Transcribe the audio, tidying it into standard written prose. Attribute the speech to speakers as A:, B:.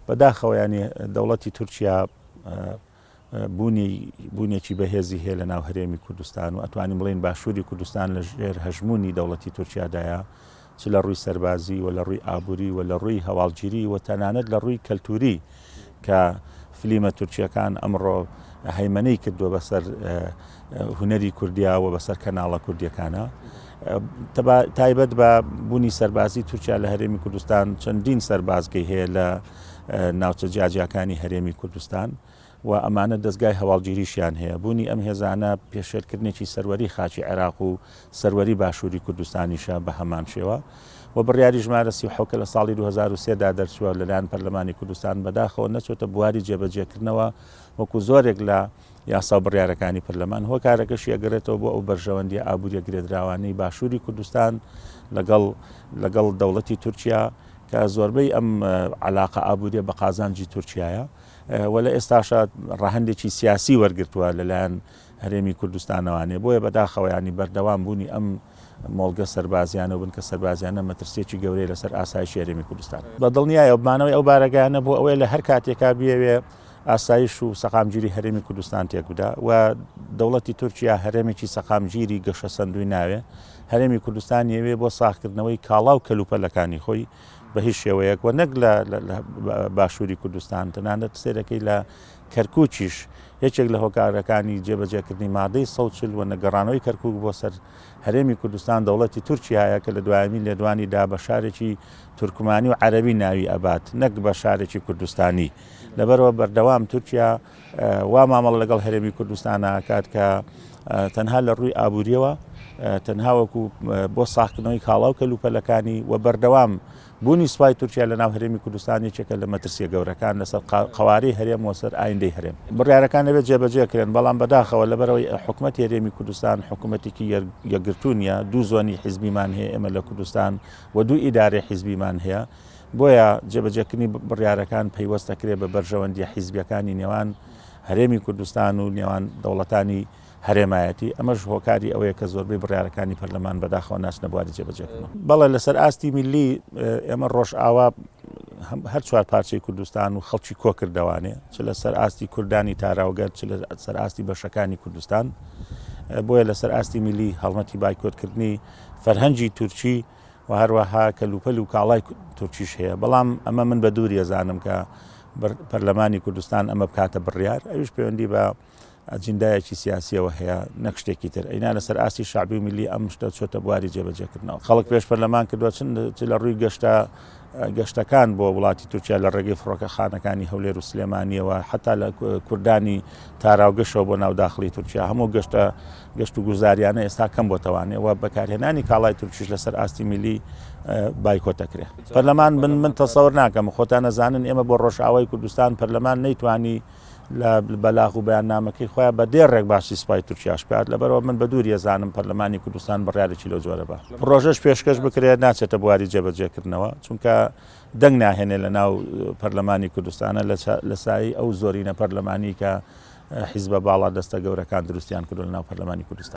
A: بەداخەوە ینی دەوڵەتی تورکیا بوونێکی بەهێزی هەیە لە ناو هەرێمی کوردستان و ئەتوانین بڵین باشووری کوردستان لە ژێر هەژمونی دەوڵەتی تورکیادایە چ لە ڕووی سەربازی و لە ڕووی ئابووری و لە ڕووی هەواڵگیری و تەنانەت لە ڕووی کەلتوری کە فلیمە تورکیەکان ئەمڕۆ هەیمەنەی کردووە بەسەر هونەری کوردیا و بەسەر کەناڵە کوردیەکانە تایبەت بە بوونی سەربازی تورکیا لە هەرێمی کوردستان چەندین سەربازگەی هەیە لە ناوچە جیاجیەکانی هەرێمی کوردستان و ئەمانە دەستگای هەواڵگیریشیان هەیە بوونی ئەم هێزانە پێشێرکردنێکی سەروەری خاچی عێراق و سەروەری باشووری کوردستانیشە بە هەمان شێوە و بڕیاری ژمارە 37 لە ساڵی 2023دا دەرچووە لەلایەن پەرلەمانی کوردستان بەداخەوە نەچۆتە بواری جێبەجێکردنەوە وەکو زۆرێک لە یاسا و بڕیارەکانی پەرلەمان هۆکارەکەشی ئەگەڕێتەوە بۆ ئەو بەرژەوەندی ئابووریە گرێدراوانەی باشووری کوردستان لەگەڵ دەوڵەتی تورکیا کە زۆربەی ئەم علاقە ئابووریە بە قازانجی تورکیایە و لە ئێستاشە ڕاهەندێکی سیاسی وەرگرتووە لەلایەن هەرێمی کوردستانەوانێ بۆیە بەداخەوە ینی بەردەوام بوونی ئەم مۆڵگە سەربازیانە بن کە سەربازیانە مەترسێکی گەورەی لەسەر ئاسایشی هەرێمی کوردستان بە دڵنیایە بمانەوەی ئەو بارەگانە بۆ ئەوەیە لە هەر کاتێکا بێوێ ئاسایش و سەقامگیری هەرێمی کوردستان تێکودا و دەوڵەتی تورکیا هەرێمێکی سەقامگیری گەشە سندوی ناوێ هەرێمی کوردستان یەوێ بۆ ساختکردنەوەی کاڵا و کەلوپەلەکانی خۆی بە هیچ شێوەیەک و نەک لە باشووری کوردستان تەنانەت سێرەکەی لە کەرکووکیش یەکێک لە هۆکارەکانی جێبەجێکردنی مادەی 140 و نەگەڕانەوەی کەرکووک بۆ سەر هەرێمی کوردستان دەوڵەتی تورکیایە کە لە دوایمی لێدوانیدا بە شارێکی تورکمانی و عەرەبی ناوی ئەبات نەک بە شارێکی کوردستانی لەبەرەوە بەردەوام تورکیا وا مامەڵە لەگەڵ هەرێمی کوردستانە کات کە تەنها لە ڕووی ئابووریەوە تەنها وەکو بۆ ساختکردنەوەی کاڵا و کەلوپەلەکانی و بەردەوام بوونی سوپای تورکیا لە ناو هەرێمی کوردستان یەکێکە لە مەترسیە گەورەکان لەسەر قەوارەی هەرێم و سەر ئایندەی هەرێم بڕیارەکان دەبێت جێبەجێکرێن بەڵام بەداخەوە لەبەرەوەی حکوومەتی هەرێمی کوردستان حکوومەتێکی یەکگرتوونیە دوو زۆنی حیزبیمان هەیە ئێمە لە کوردستان و دوو ئیدارەی حیزبیمان هەیە بۆیە جێبەجێکردنی بڕیارەکان پەیوەستەکرێت بە بەرژەوەندی حیزبیەکانی نێوان هەرێمی کوردستان و نێوان دەوڵەتانی هەرێمایەتی ئەمەش هۆکاری ئەوەیە کە زۆربەی بڕیارەکانی پەرلەمان بەداخەوە ناچنە بواری جێبەجێکردنەوە بەڵێ لەسەر ئاستی میلی ئێمە ڕۆژ ئاوا هەر چوار پارچەی کوردستان و خەڵکی کۆکردەوانێ چ لەسەر ئاستی کوردانی تاراوگەر چ لەسەر ئاستی بەشەکانی کوردستان بۆیە لەسەر ئاستی میلی هەڵمەتی بایکۆتکردنی فەرهەنگی تورکی و هەروەها کەلوپەل و کاڵای تورکیش هەیە بەڵام ئەمە من بە دووری ئەزانم کە پەرلەمانی کوردستان ئەمە بکاتە بڕیار ئەویش پەیوەندی بە ئەجندایەکی سیاسیەوە هەیە نەک شتێکی تر ئەینا لەسەر ئاستی شعبی و میلی ئەم شتە چۆتە بواری جێبەجێکردنەوە خەڵک پێش پەرلەمان کردووە چ لە ڕووی گەشتەکان بۆ وڵاتی تورکیا لە ڕێگەی فڕۆکەخانەکانی هەولێر و سلێمانیەوە حتا لە کوردانی تاراوگەشەوە بۆ ناوداخلی تورکیا هەموو گەشت و گوزاریانە ئێستا کەم بۆتەوانێ و بەکارهێنانی کاڵای تورکیش لەسەر ئاستی میلی بایکۆتەکرێ پەرلەمان من تەسەور ناکەم خۆتان نەزانن ئێمە بۆ ڕۆژئاوای کوردستان پەرلەمان نەیتوانی لە بەلاغ و بەیاننامەکەی خۆیان بە دێڕێک باسی سوپای تورکیاش بکات لەبەرەوە من بە دووری ئەزانم پەرلەمانی کوردستان بڕیارێکی لەو جۆرە بە ڕۆژەش پێشکەش بکرێت ناچێتە بواری جێبەجێکردنەوە چونکە دەنگ ناهێنێ لە ناو پەرلەمانی کوردستانە لە سایی ئەو زۆرینە پەرلەمانی کە حیزبە باڵا دەستە گەورەکان دروستیان کردو لە ناو پەرلەمانی کوردستان